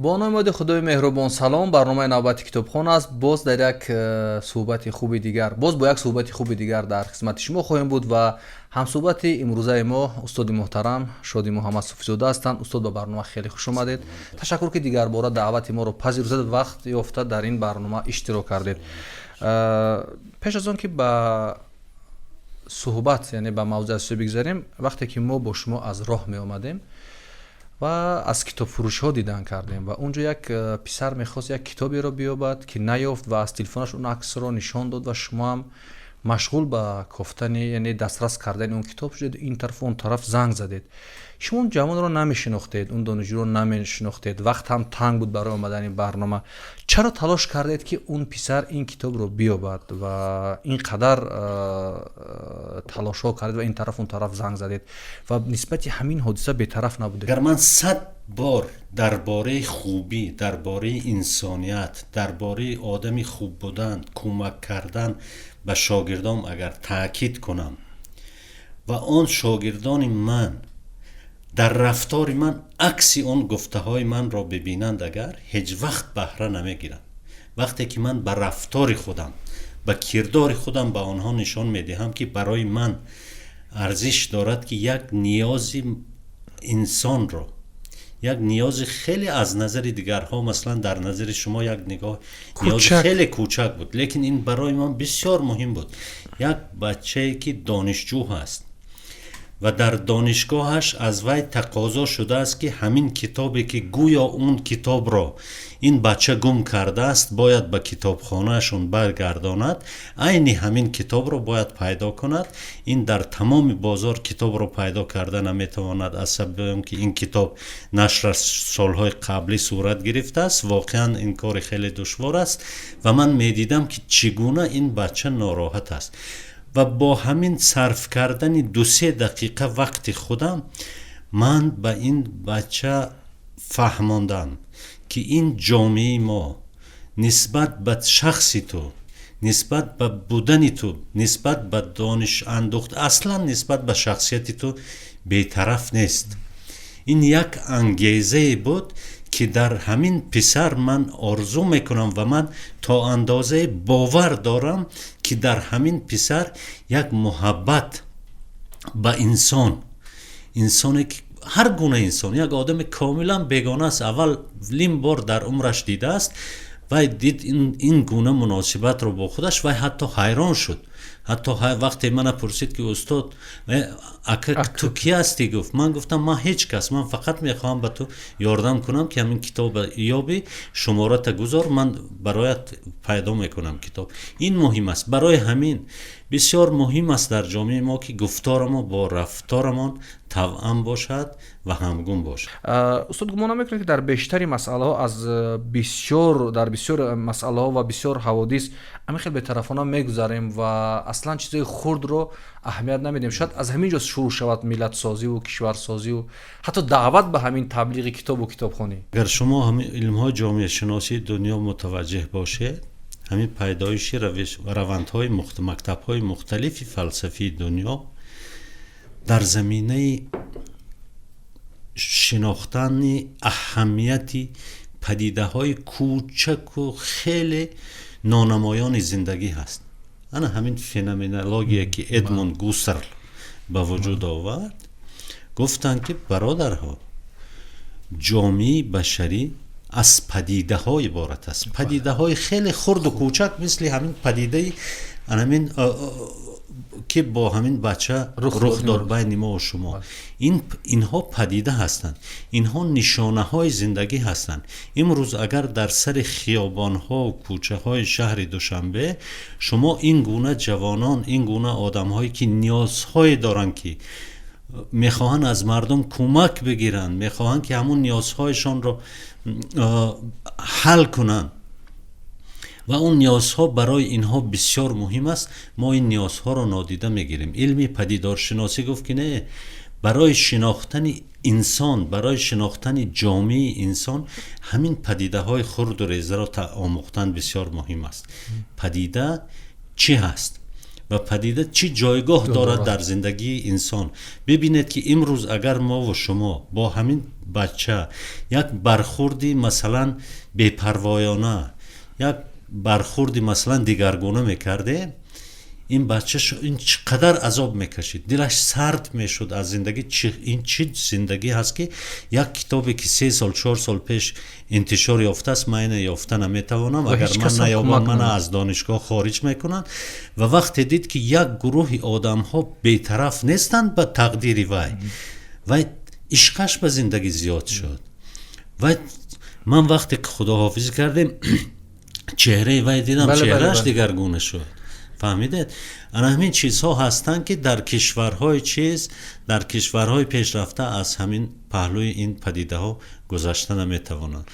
با نام خدای مهربان سلام. برنامه نوبت کتابخانه است. باز در یک صحبت خوب دیگر با یک صحبت خوب دیگر در خدمت شما خواهیم بود و هم صحبت امروزه ما استاد محترم شادی محمد صوفی زاده هستند. استاد، به برنامه خیلی خوش آمدید. تشکر که دیگر بار دعوت ما رو پذیرفتید، وقت یافته در این برنامه اشتراک کردید. پیش از آن که به صحبت یعنی به موضوع اصلی بگذاریم، وقتی که ما با شما از راه می آمدیم و از کتاب فروش ها دیدن کردیم و اونجا یک پسر میخواست یک کتابی رو بیابد که نیافت و از تلفنش اون عکس رو نشان داد و شما هم مشغول به گفتن یعنی دسترس کردن اون کتاب شدید. این طرف اون طرف زنگ زدید. شما اون جوان رو نمیشناختید، اون دانشجو رو نمیشناختید، وقت هم تنگ بود برای اومدن این برنامه. چرا تلاش کردید که اون پسر این کتاب رو بیابد و اینقدر تلاش ها کردید و این طرف اون طرف زنگ زدید و نسبت همین حادثه بی‌طرف نبودید؟ اگر من 100 بار درباره خوبی، درباره انسانیت، درباره آدمی خوب بودن، کمک کردن به شاگردام اگر تاکید کنم و آن شاگردان من در رفتار من عکس اون گفته های من را ببینند، اگر هیچ وقت بهره نمیگیرند. وقتی که من به رفتار خودم، به کردار خودم به آنها نشان میدهم که برای من ارزش دارد که یک نیاز انسان را، یک نیاز خیلی از نظر دیگرها، مثلا در نظر شما یک نیاز خیلی کوچک بود، لیکن این برای من بسیار مهم بود. یک بچه که دانشجو هست و در دانشگاهش از وی تقاضا شده است که همین کتابی که گویا اون کتاب را این بچه گم کرده است باید به کتابخانهشون برگرداند، عین همین کتاب را باید پیدا کند. این در تمام بازار کتاب را پیدا کرده نمیتواند، از سبب که این کتاب نشر سالهای قبلی صورت گرفته است. واقعا این کار خیلی دشوار است و من میدیدم که چگونه این بچه ناراحت است و با همین صرف کردن 2-3 دقیقه وقت خودم من به این بچه فهماندم که این جامعه ما نسبت به شخصی تو، نسبت به بودنی تو، نسبت به دانش اندوخت، اصلا نسبت به شخصیتی تو بی‌طرف نیست. این یک انگیزه بود که در همین پسر من آرزو میکنم و من تا اندازه باور دارم که در همین پسر یک محبت به انسانی که هر گونه انسان، یک آدم کاملا بیگانه است، اولین بار در عمرش دیده است و دید این گونه مناسبت رو با خودش و حتی حیران شد. حتی وقتی من پرسید که استاد تو کی هستی؟ گفت من گفتم من هیچ کس، من فقط میخوام به تو یاردم کنم که همین کتاب یابی، شمارت گذار، من برایت پیدا میکنم کتاب. این مهم است. برای همین بسیار مهم است در جامعه ما که گفتار ما با رفتارمان توأم باشد و همگون باشد. استاد، گمان میکنید که در بیشتری مسئله ها در بسیار مسئله ها و بسیار حوادث همین خیلی بی‌طرفانه میگذاریم و اصلا چیزای خرد رو اهمیت نمیدیم؟ شاید از همین جا شروع شود ملت سازی و کشور سازی و حتی دعوت به همین تبلیغ کتاب و کتابخوانی. اگر شما همین علم های جامعه شناسی دنیا متوجه باشه، همین پیدایش روندهای مکتب‌های مختلف فلسفی دنیا در زمینه شناختن اهمیتی پدیده‌های کوچک و خیلی نانمایان زندگی هست. انا همین فنومنولوژی که ادموند گوسرل به وجود آورد، گفتن که برادرها، جامعه بشری از پدیده های عبارت است. پدیده های خیلی خرد و کوچک مثل همین پدیده همین که با همین بچه رخ داد بین ما و شما. اینها پدیده هستند، اینها نشانه های زندگی هستند. امروز اگر در سر خیابان ها و کوچه های شهر دوشنبه شما این گونه جوانان، این گونه آدم هایی که نیازهای دارن، که میخواهن از مردم کمک بگیرن، میخواهن که همون نیازهایشان رو حل کنن و اون نیازها برای اینها بسیار مهم است، ما این نیازها رو نادیده میگیریم. علم پدیدارشناسی گفت که نه، برای شناختن انسان، برای شناختن جامعه انسان، همین پدیده های خرد و ریزه را آموختن بسیار مهم است. پدیده چی هست و پدیده چی جایگاه دارد در زندگی انسان. ببینید که امروز اگر ما و شما با همین بچه یک برخوردی مثلا بی‌پروایانه، یک برخوردی مثلا دیگرگونه میکرده، این بچه این چقدر عذاب میکشید، دلش سرد میشد از زندگی. این چی زندگی هست که یک کتابی که 3 سال 4 سال پیش انتشار یافته است من یافته نمیتوانم، اگر من نیابم من از دانشگاه خارج میکنن. و وقتی دید که یک گروه آدم ها بی‌طرف نیستند به تقدیر وی عشقش به زندگی زیاد شد. و من وقتی که خداحافظی کردیم چهره وی دیدم چهرهش دیگرگونه شد. فهمیدید؟ همین چیزها هستند که در کشورهای پیشرفته از همین پهلوی این پدیده ها گذشته نمیتوانند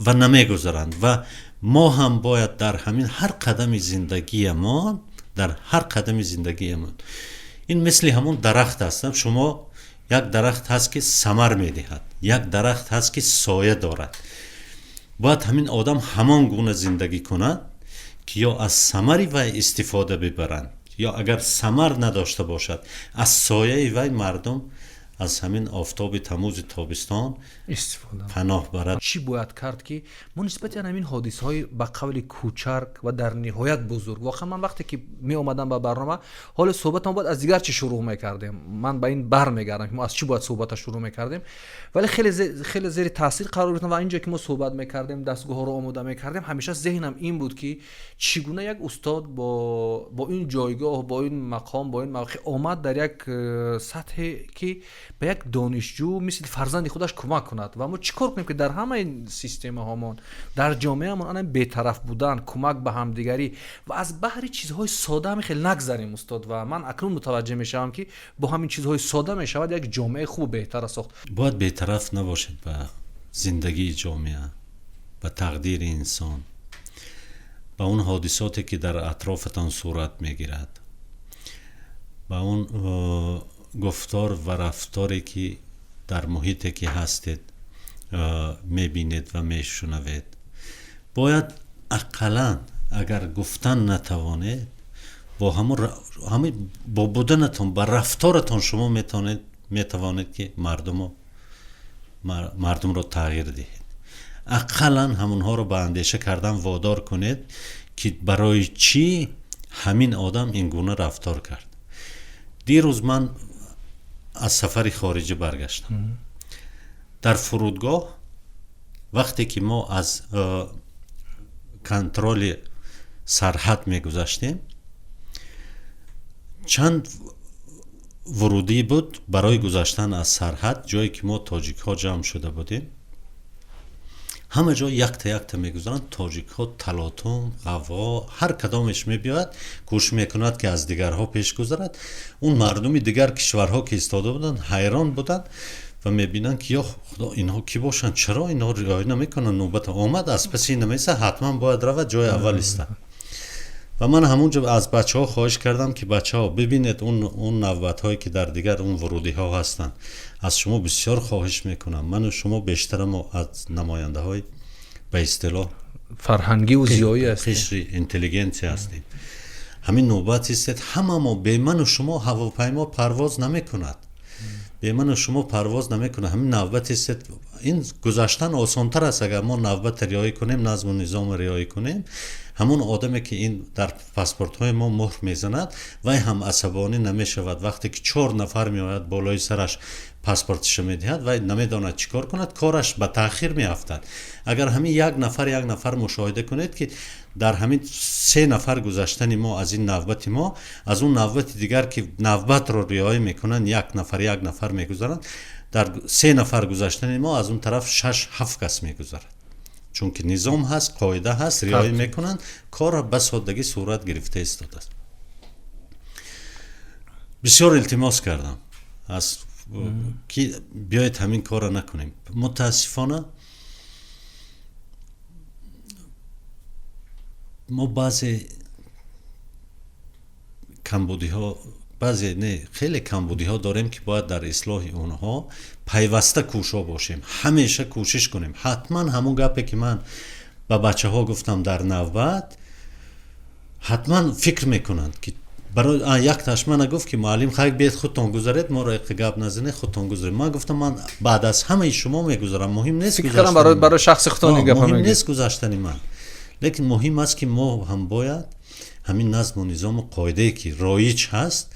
و نمیگذرند. و ما هم باید در همین هر قدم زندگی ما این مثل همون درخت هستم. شما یک درخت هست که ثمر میدهد، یک درخت هست که سایه دارد. باید همین آدم همان گونه زندگی کند که یا از ثمری وی استفاده ببرند یا اگر ثمر نداشته باشد از سایه وی مردم از همین آفتاب تموز تابستان استفاده پناه برد. چی باید کرد که ما نسبت همین حادثه‌های به قول کوچک و در نهایت بزرگ، واقعا من وقتی که می اومدم به برنامه حال صحبتم باید از دیگر چی شروع میکردیم، من به این برمیگردم که ما از چی باید صحبت شروع میکردیم، ولی خیلی زیر تاثیر قرار گرفتم و اینجا که ما صحبت میکردیم دستگاه ها رو آماده میکردیم همیشه ذهنم این بود که چگونه یک استاد با این جایگاه، با این مقام، با این موقع آمد در یک سطحی که به یک دانشجو مثل فرزند خودش کمک کند. و ما چیکار کنیم که در همه این سیستم هامون در جامعه همون آن بی‌طرف بودن، کمک به همدیگری و از بحر چیزهای ساده هم خیلی نگذریم استاد. و من اکنون متوجه میشم که با همین چیزهای ساده میشود یک جامعه خوب بهتر ساخت. باید بی‌طرف نباشید به زندگی جامعه، به تقدیر انسان، به اون حادثاتی که در اطرافتان صورت میگیرد، به اون گفتار و رفتاری که در محیطی که هستید میبینید و میشنوید. باید اقلاً اگر گفتن نتوانید با همین با بودنتون، با رفتارتون شما میتوانید که مردم رو تغییر دهید. اقلاً همونها رو به اندیشه کردن وادار کنید که برای چی همین آدم این گونه رفتار کرد. دیروز من از سفر خارجی برگشتم. در فرودگاه وقتی که ما از کنترل سرحد میگذشتیم چند ورودی بود برای گذشتن از سرحد، جایی که ما تاجیک ها جمع شده بودیم. همه جا یک تا میگذارن، تاجیک ها تلاطم، غوا، هر کدامش میبیاد کوشش میکند که از دیگرها پیش گذارد. اون مردمی دیگر کشورها که ایستاده بودن حیران بودن و میبینن که یا خدا اینها کی باشن، چرا اینها رعایت نمیکنن، نوبت آمد از پس این نمیسه حتما باید رود جای اول است. و من همونجا از بچه ها خواهش کردم که بچه ها ببینید اون نوبت هایی که در دیگر اون ورودی ها هستن، از شما بسیار خواهش میکنم، من و شما بیشترم از نماینده های به اصطلاح فرهنگی و زیایی هستیم، قشر اینتلیجنسی هستیم. همین نوبت است همه ما به من و شما هواپیما پرواز نمیکند، به من و شما پرواز نمیکنه. همین نوبت است. این گذشتن آسان تر است اگر ما نوبت رعایت کنیم، نظم و نظام رعایت کنیم. همون آدمی که این در پاسپورت های ما مهر میزند و هم عصبانی نمیشود وقتی که 4 نفر میآید بالای سرش پاسپورتش میدهد و نمیداند چیکار کند، کارش به تاخیر میافتد. اگر همین یک نفر مشاهده کنید که در همین 3 نفر گذشتن ما از این نوبت ما، از اون نوبت دیگر که نوبت رو رعایت میکنن یک نفر میگذارن، در 3 نفر گذشتن ما از اون طرف 6-7 کس میگذارد. چون که نظام هست، قاعده هست، رعایت میکنن، کار به سادگی صورت گرفته ایستاده است. بسیار التماس کردم از که بیایید همین کار را نکنیم. متاسفانه ما بعضی کمبودی ها، خیلی کمبودی ها داریم که باید در اصلاح اونها پیوسته کوشا باشیم، همیشه کوشش کنیم. حتما همون گپی که من به بچه ها گفتم در نوبت، حتما فکر میکنند که برای یک تاشمن گفت که معلم خیلی بیت خودتون گذارید، ما را گپ نزنید، خودتون گذارید. من گفتم من بعد از همه شما میگذارم، مهم نیست فکر کردم برای شخص خودتون گپ مهم نیست گذاشتن من، لیکن مهم است که ما هم باید همین نظم و نظام و قاعده که رایج هست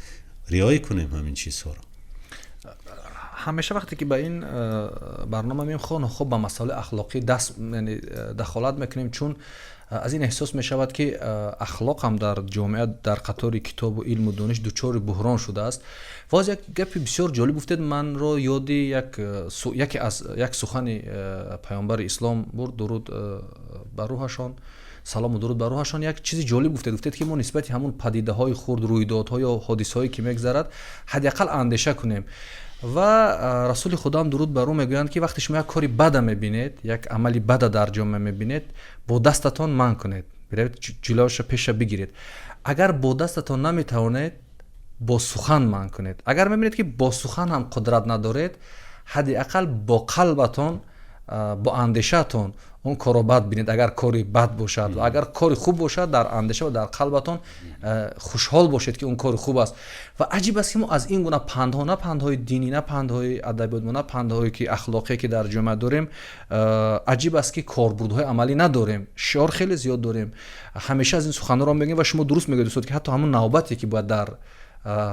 رعایت کنیم همین چیزها رو. همیشه وقتی که به این برنامه میام خب به مسائل اخلاقی یعنی دخالت میکنیم، چون از این احساس می شود که اخلاق هم در جامعه در قطار کتاب و علم و دانش دچار بحران شده است. واز یک گپی بسیار جالب گفتید، من رو یاد یک سخن پیامبر اسلام برد، درود بر روحشان، سلام و درود بر روحشان. یک چیزی جالب گفتید که ما نسبت همون پدیده های خرد، رویدادها یا حادثه هایی که میگذرد حداقل اندیشه کنیم. و رسول خدا هم درود بر او میگویند که وقتی شما یک کاری بد میبینید، یک عملی بد در جامعه میبینید، با دستتان منع کنید، بروید جلوش پیش بگیرید. اگر با دستتان نمیتوانید، با سخن منع کنید. اگر میبینید که با سخن هم قدرت ندارید، حداقل با قلبتان، با اندیشه‌تان اون کارو بد بینید. اگر کاری بد باشد و اگر کاری خوب باشد، در اندیشه و در قلبتان خوشحال باشید که اون کار خوب است. و عجیب است که ما از این گونه پندها، نه پندهای دینی، نه پندهای ادبیات، نه پندهایی که اخلاقی که در جامعه داریم، عجیب است که کاربردهای عملی نداریم. شعار خیلی زیاد داریم، همیشه از این سخنان را میگیم و شما درست میگید دوستان که حتی همون نوبتی که باید در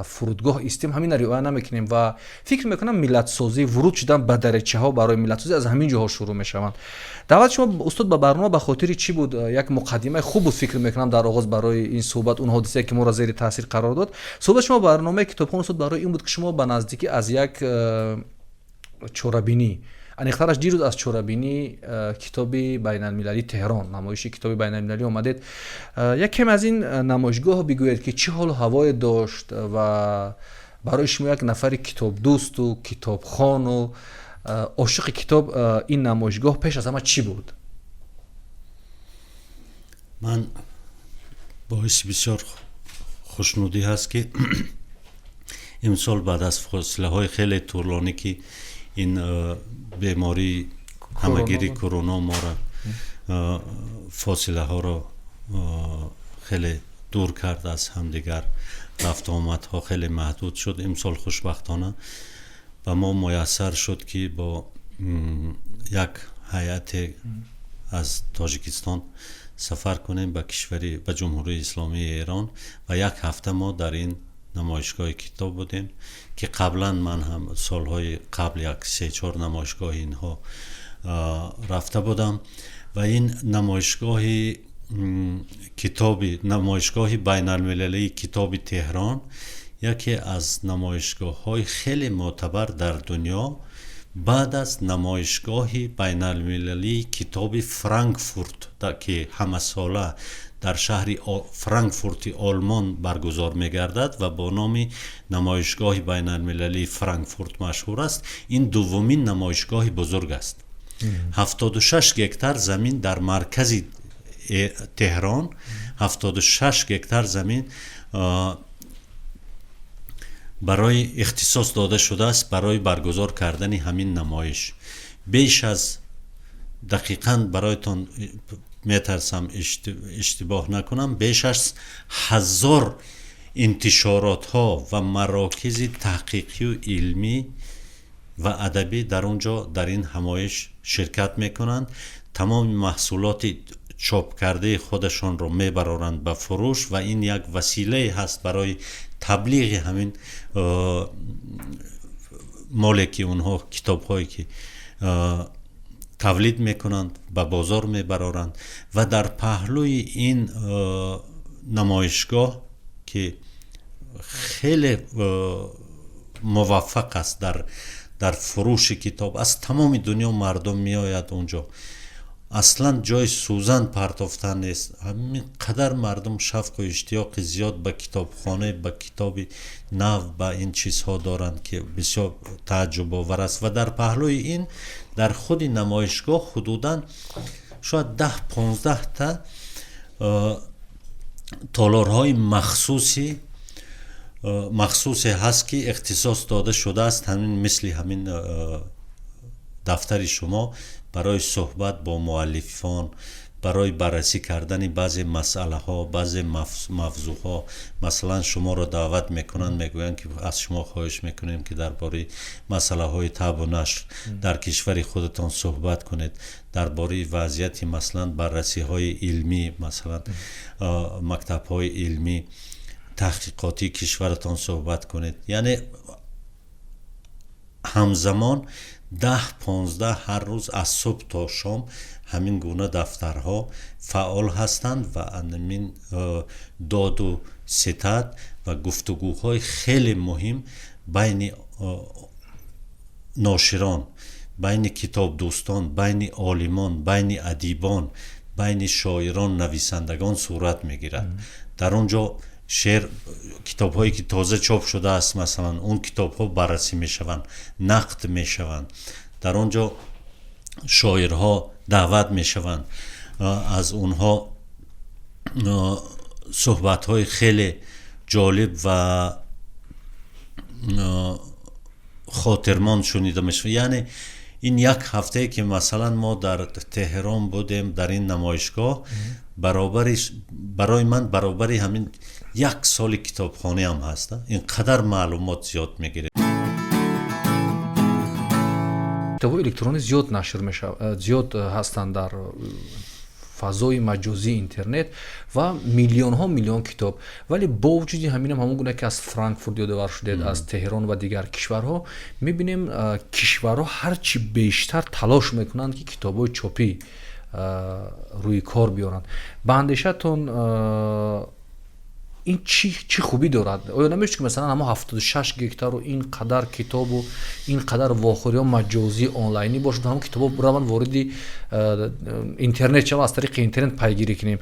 فرودگاه استیم همین رعایت نمیکنیم و فکر میکنم ملت سازی، ورود شدن به دریچه ها برای ملت سازی از همین جاها شروع میشوند. دعوت شما استاد به برنامه به خاطر چی بود؟ یک مقدمه خوب بود فکر میکنم در آغاز برای این صحبت، اون حادثه که ما را زیر تاثیر قرار داد. صحبت شما برنامه کتابخوان استاد برای این بود که شما به نزدیکی از یک چوربینی، انیخترش دیروز از چوربینی کتاب بین المللی تهران، نمایش کتاب بین المللی آمدید. یک کم از این نمایشگاه بگوید که چه حال و هوای داشت و برای شما یک نفر کتاب دوست و کتابخوان و عاشق کتاب این نمایشگاه پیش از همه چی بود؟ من باعث بسیار خوشنودی هست که امسال بعد از فاصله های خیلی طولانی که این بیماری همگیری کرونا ما را فاصله ها را خیلی دور کرد از همدیگر، رفت آمد ها خیلی محدود شد. امسال خوشبختانه و ما میسر شد که با یک هیئت از تاجیکستان سفر کنیم به کشوری، به جمهوری اسلامی ایران و یک هفته ما در این نمایشگاه کتاب بودیم که قبلا من هم سالهای قبل یک 3-4 نمایشگاه اینها رفته بودم و این نمایشگاه بین المللی کتاب تهران یکی از نمایشگاه های خیلی معتبر در دنیا بعد از نمایشگاه بین المللی کتاب فرانکفورت که همه ساله در شهر فرانکفورت آلمان برگزار می‌گردد و با نام نمایشگاه بین المللی فرانکفورت مشهور است. این دومین نمایشگاه بزرگ است. 76 گکتار زمین در مرکز تهران، 76 گکتار زمین برای اختصاص داده شده است برای برگزار کردن همین نمایش. بیش از دقیقاً برایتون میترسم اشتباه نکنم، بیش از 1000 انتشارات ها و مراکز تحقیقی و علمی و ادبی در اونجا در این همایش شرکت میکنند. تمام محصولات چاپ کرده خودشان رو میبرارند به فروش و این یک وسیله هست برای تبلیغ همین مالکی اونها کتاب هایی که تولید میکنند به بازار میبرارند و در پهلوی این نمایشگاه که خیلی موفق است در فروش کتاب، از تمام دنیا مردم میآید اونجا، اصلا جای سوزن پرتافتن نیست. همین قدر مردم شوق و اشتیاق زیاد به کتابخانه، به کتاب نو، به این چیزها دارند که بسیار تعجب آور است. و در پهلوی این در خود نمایشگاه حدوداً شاید 10-15 تا تالارهای مخصوصی هست که اختصاص داده شده است، همین مثل همین دفتر شما، برای صحبت با مؤلفان، برای بررسی کردن بعضی مسئله ها، بعضی موضوع ها. مثلا شما را دعوت میکنن، میگوین که از شما خواهش میکنیم که درباره مسئله های طبع و نشر در کشور خودتان صحبت کنید، درباره وضعیت مثلا بررسی های علمی، مثلا مکتب های علمی تحقیقاتی کشورتان صحبت کنید. یعنی همزمان 10-15 هر روز از صبح تا شام همین گونه دفترها فعال هستند و همین داد و ستد و گفتگوهای خیلی مهم بین ناشران، بین کتاب دوستان، بین عالمان، بین ادیبان، بین شاعران، نویسندگان صورت میگیرد. در اونجا شعر، کتاب هایی که تازه چاپ شده است مثلا، اون کتاب ها بررسی می شوند، نقد می شوند. در اونجا شاعرها دعوت می شوند، از اونها صحبت های خیلی جالب و خاطرمند شنیده می شود. یعنی این یک هفته که مثلا ما در تهران بودیم در این نمایشگاه، برای من برابری همین یک سال کتابخانه هم هست. اینقدر معلومات زیاد میگیره. کتاب الکترونی زیاد نشر میشه، زیاد هستند در فضای مجازی اینترنت و میلیون کتاب. ولی با وجود همین هم همون گونه که از فرانکفورت یادآور شده، از تهران و دیگر کشورها، میبینیم کشورها هرچی بیشتر تلاش میکنند که کتابای چاپی روی کار بیارند. به اندیشتون این چی خوبی دارد؟ آیا نمیشه که مثلا اما 76 گیگ‌تر و این قدر کتاب و این قدر واخوری ها مجازی آنلاینی باشه، هم کتاب برام وارد اینترنت شوند، از طریق اینترنت پیگیری کنیم؟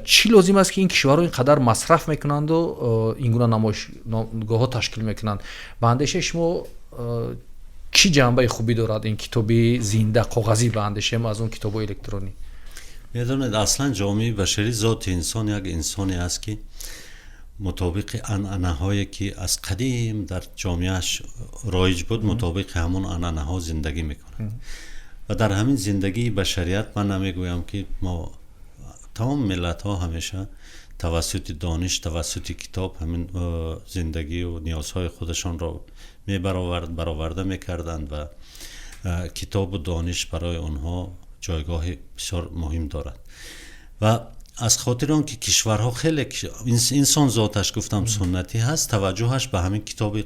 چی لازم است که این کشورها این قدر مصرف میکنند و این گونه نمایشگاه ها تشکیل میکنند؟ به اندیشه شما چی جنبه خوبی دارد این کتابی زنده کاغذی به اندیشه ما از اون کتاب الکترونی؟ میدونید اصلا جامعه بشری ذات انسان یک انسانی است که مطابق عنعنه هایی که از قدیم در جامعهش رایج بود، مطابق همون عنعنه ها زندگی میکنه. و در همین زندگی بشریت من نمیگویم که ما تمام ملت ها همیشه توسط دانش، توسط کتاب همین زندگی و نیازهای خودشان را برآورده میکردند و کتاب و دانش برای آنها جایگاه بسیار مهم دارد. و از خاطر اون که کشورها خیلی انسان ذاتش گفتم سنتی هست، توجهش به همین کتاب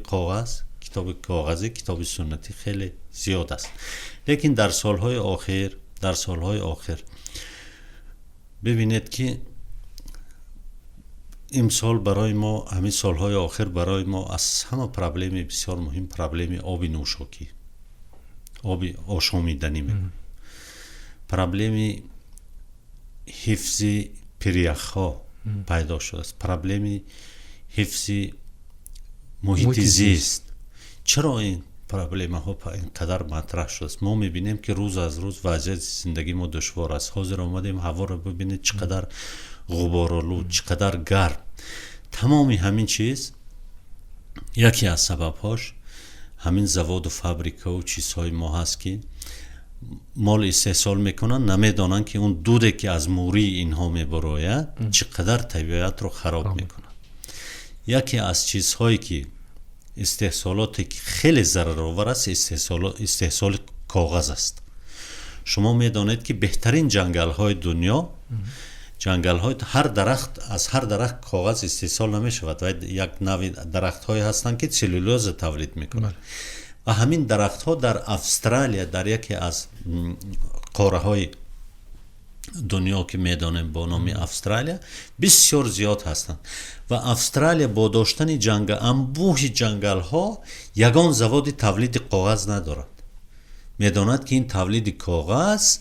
کاغذی، کتاب سنتی خیلی زیاد است. لیکن در سالهای آخر ببینید که امسال برای ما، همین سالهای آخر برای ما از همه پرابلم بسیار مهم، پرابلم آب نوشاکی، آب آشامیدنی میگن، پرابلم حفظ پریخ‌ها پیدا شده است، پرابلم حفظ محیط زیست. چرا این پرابلم ها اینقدر مطرح شده است؟ ما میبینیم که روز از روز وضعیت زندگی ما دشوار است. حاضر آمدیم هوا رو ببینید چقدر غبارآلود، چقدر گرم. تمامی همین چیز یکی از سببهاش همین زواد و فابریکه و چیزهای ما هست که مال استحصال میکنن، نمیدانن که اون دوده که از موری اینها میبراید چقدر طبیعت رو خراب میکنن. یکی از چیزهایی که استحصالاتی که خیلی ضررآور است استحصال کاغذ است. شما میدانید که بهترین جنگل های دنیا، جنگل های از هر درخت کاغذ استحصال نمی شود و یک نوع درخت های هستند که سلولوز تولید میکنن. و همین درخت ها در استرالیا، در یکی از قاره های دنیا که میدانیم با نام استرالیا، بسیار زیاد هستند. و استرالیا با داشتن انبوه جنگل ها یگان زواد تولید کاغذ ندارد. میداند که این تولید کاغذ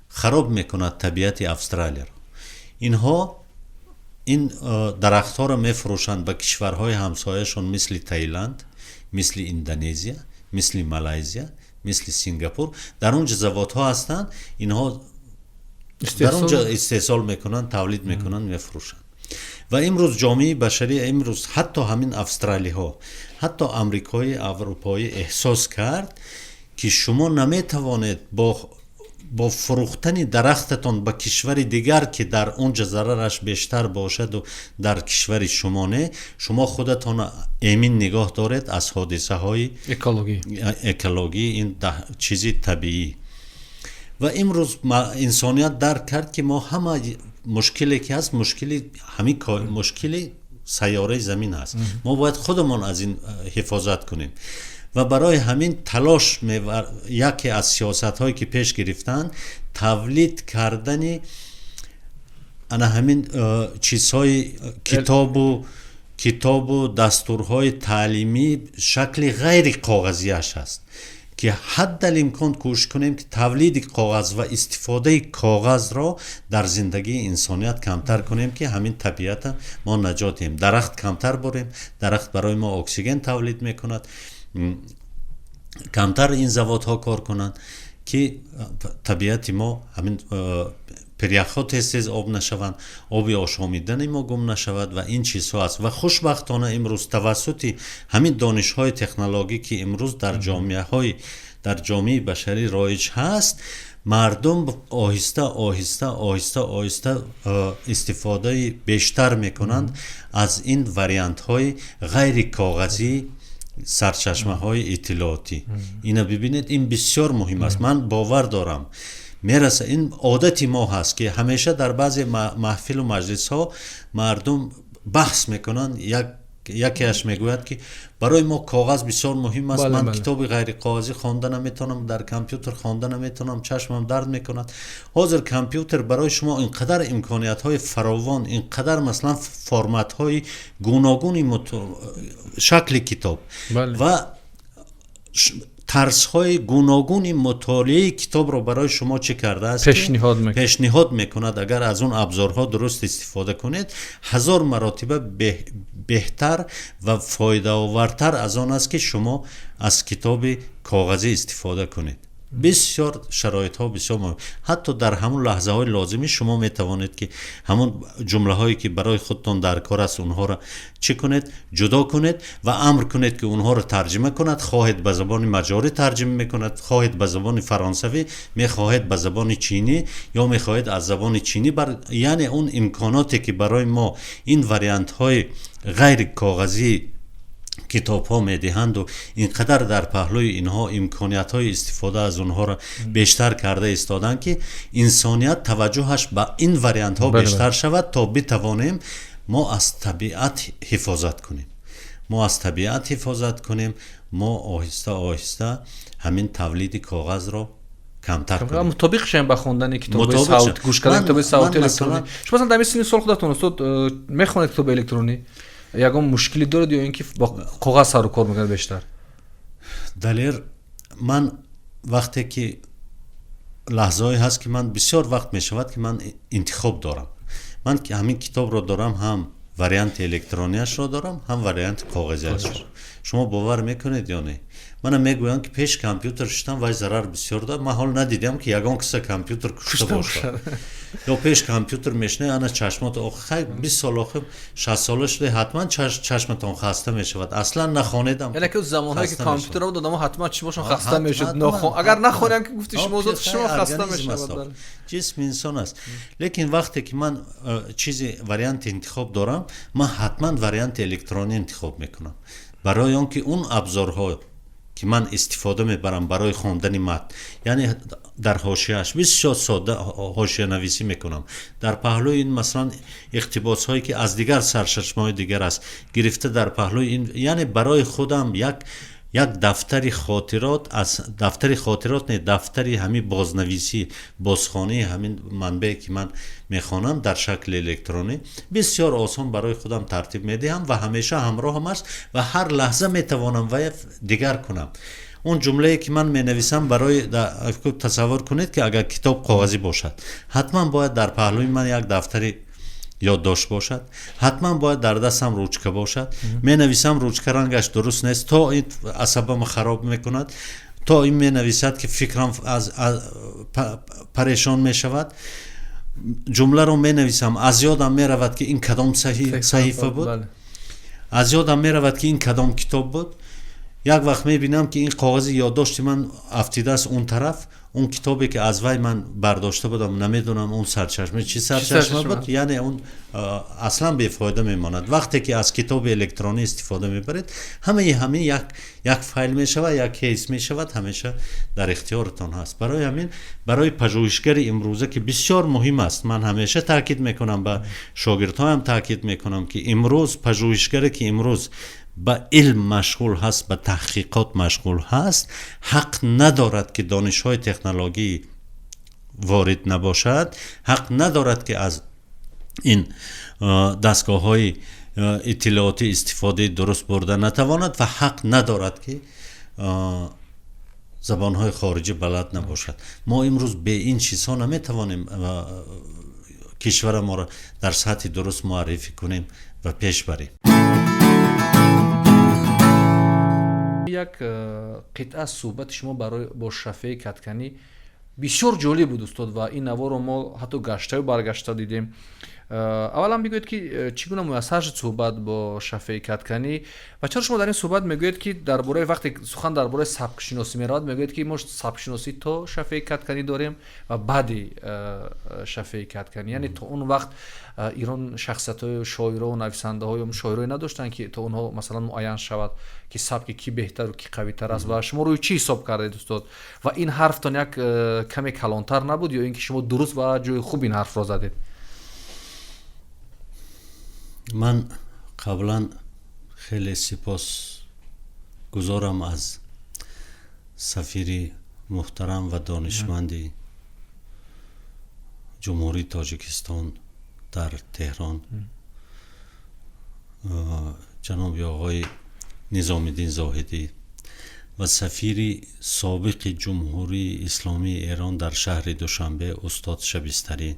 خراب میکند طبیعت استرالیا را. اینها این درخت ها را میفروشند به کشورهای همسایه‌شان مثل تایلند، مثل اندونزیا، مثل مالایزیا، مثل سنگاپور. در اونجا زوادها هستند، اینها در اونجا استحصال میکنن، تولید میکنن، میفروشن. و امروز جامعه بشری، امروز حتی همین استرالی ها، حتی امریکای، اروپایی احساس کرد که شما نمیتوانید با با فروختن درختتان به کشور دیگر که در اونجا ضررش بیشتر باشد و در کشور شما نه، شما خودتان امین نگاه دارید از حادثه های اکولوژی، این چیزی طبیعی. و امروز انسانیت درک کرد که ما همه مشکلی که هست مشکلی سیاره زمین هست. ما باید خودمان از این حفاظت کنیم و برای همین تلاش یکی از سیاست هایی که پیش گرفتن تولید کردن همین چیزهای کتاب و دستورهای تعلیمی شکل غیر کاغذیش هست که حد الامکان کوشش کنیم که تولید کاغذ و استفاده کاغذ را در زندگی انسانیت کمتر کنیم که همین طبیعت ما نجات دهیم. درخت کمتر بریم، درخت برای ما اکسیژن تولید میکند، کمتر این زوادها کار کنند که طبیعت ما همین پریخ‌ها تیز آب نشوند، آبی آشامیدن ما گم نشود و این چیزها است. و خوشبختانه امروز توسط همین دانش‌های تکنولوژی که امروز در جامعه بشری رایج هست، مردم آهسته استفاده بیشتر میکنند از این وریانت های غیر کاغذی سرچشمه های اطلاعاتی. اینا ببینید، این بسیار مهم است. من باور دارم میرسه این عادتی ما هست که همیشه در بعضی محفل و مجلس ها مردم بحث میکنن، یکیش میگوید که برای ما کاغذ بسیار مهم است. من کتاب غیر کاغذی خوانده نمیتونم، در کامپیوتر خوانده نمیتونم، چشمم درد میکند. حاضر کامپیوتر برای شما اینقدر امکانیت های فراوان، اینقدر مثلا فرمت های گوناگون شکل کتاب و طرز های گوناگون مطالعه کتاب رو برای شما چه کرده است؟ پیشنهاد میکند. اگر از اون ابزارها درست استفاده کنید 1000 مراتب بهتر و فایده آورتر از آن است که شما از کتاب کاغذی استفاده کنید. بسیار شرایط ها بسیار مهم. حتی در همون لحظه های لازمی شما می توانید که همون جمله هایی که برای خودتون در کار است اونها را چه کنید؟ جدا کنید و امر کنید که اونها را ترجمه کند. خواهید به زبان مجاری ترجمه میکند، خواهید به زبان فرانسوی، میخواهید به زبان چینی یا میخواهید از زبان چینی یعنی اون امکاناتی که برای ما این وریانت های غیر کاغذی کتاب ها میدهند و اینقدر در پهلوی اینها امکانیت های استفاده از اونها را بیشتر کرده استادن که انسانیت توجهش به این وریانت ها بیشتر شود تا بتوانیم ما از طبیعت حفاظت کنیم. ما آهسته همین تولید کاغذ را کمتر کنیم. مطابق شیم به خوندن کتاب صوتی، گوش کردن کتاب صوتی الکترونی. شما مثلا در سن سال خودتون استاد میخونید کتاب الکترونی؟ یکم مشکلی دارد یا اینکه با کاغذ سر و کار میکنه بیشتر؟ دلیر من وقتی که لحظه‌ای هست که من بسیار وقت میشود که من انتخاب دارم. من که همین کتاب رو دارم، هم وریانت الکترونیش رو دارم، هم وریانت کاغذیش رو. شما باور میکنید یا نه؟ من میگویم که پیش کامپیوتر شدن وای ضرر بسیار داره. من حال ندیدم که یگان کسی کامپیوتر کشته باشه. یا پیش کامپیوتر میشنه انا چشمات آخه 20 سال آخه 60 ساله شده حتما چشمتون خسته میشود. اصلا نخوانیدم. یعنی که زمانهایی که کامپیوتر رو دادم حتما چشمشون خسته میشد. اگر نخونم که گفتی شما زود شما خسته میشود. جسم انسان است. لیکن وقتی که من چیزی وریانت انتخاب دارم، من حتما وریانت الکترونی انتخاب میکنم. برای آنکه اون ابزارها که من استفاده میبرم برای خواندن متن، یعنی در حاشیه‌اش بسیار ساده حاشیه نویسی میکنم. در پهلوی این مثلا اقتباس هایی که از دیگر سرچشمه‌های دیگر است گرفته در پهلوی این، یعنی برای خودم یک دفتری خاطرات از دفتری همین بازنویسی، بازخوانی همین منبعی که من میخوانم در شکل الکترونی بسیار آسان برای خودم ترتیب میدهم و همیشه همراه هم است و هر لحظه میتوانم و دیگر کنم. اون جمله‌ای که من مینویسم برای تصور کنید که اگر کتاب کاغذی باشد حتما باید در پهلوی من یک دفتری یادداشت باشد، حتما باید در دستم روچکه باشد. می نویسم روچکه رنگش درست نیست تا این عصبم خراب میکند، تا این می نویسد که فکرم پریشان می شود. جمله رو می نویسم از یادم می رود که این کدام صحیفه بود، از یادم می رود که این کدام کتاب بود. یک وقت میبینم که این کاغذ یادداشتی من افتیده است اون طرف، اون کتابی که از وی من برداشته بودم نمیدونم اون سرچشمه چی سرچشمه بود، یعنی اون اصلا بیفایده میماند. وقتی که از کتاب الکترونی استفاده میبرید همین یک فایل میشود، یک کیس میشود، همیشه در اختیارتان هست. برای همین برای پژوهشگر امروزه که بسیار مهم است، من همیشه تاکید میکنم، به شاگردهایم تاکید میکنم که امروز پژوهشگری که امروز به علم مشغول هست، به تحقیقات مشغول هست، حق ندارد که دانش‌های تکنولوژی وارد نباشد، حق ندارد که از این دستگاه‌های اطلاعاتی استفاده درست برده نتواند و حق ندارد که زبان‌های خارجی بلد نباشد. ما امروز به این چیزها نمیتوانیم کشور ما را در سطح درست معرفی کنیم و پیش بریم. یک قطعه از صحبت شما با شفیع کدکنی بسیار جالب بود استاد و این نوار رو ما حتی گشته و برگشته دیدیم. اولا بگوید که چگونه میسر شد صحبت با شفیع کدکنی و چرا شما در این صحبت میگوید که درباره وقتی سخن درباره سبک شناسی میراد میگوید که ما سبک شناسی تا شفیع کدکنی داریم و بعد شفیع کدکنی، یعنی تا اون وقت ایران شخصیت های شاعرها و نویسنده های و شاعرای نداشتن که تا اونها مثلا معین شود که سبک کی بهتر و کی قوی تر است و شما روی چی حساب کردید استاد و این حرف تان یک کمی کلانتر نبود یا اینکه شما درست و جای خوب این حرف را زدید؟ من قبلا خیلی سپاس گذارم از سفیر محترم و دانشمندی جمهوری تاجیکستان در تهران جناب آقای نظامی‌الدین زاهدی و سفیر سابق جمهوری اسلامی ایران در شهر دوشنبه استاد شبستری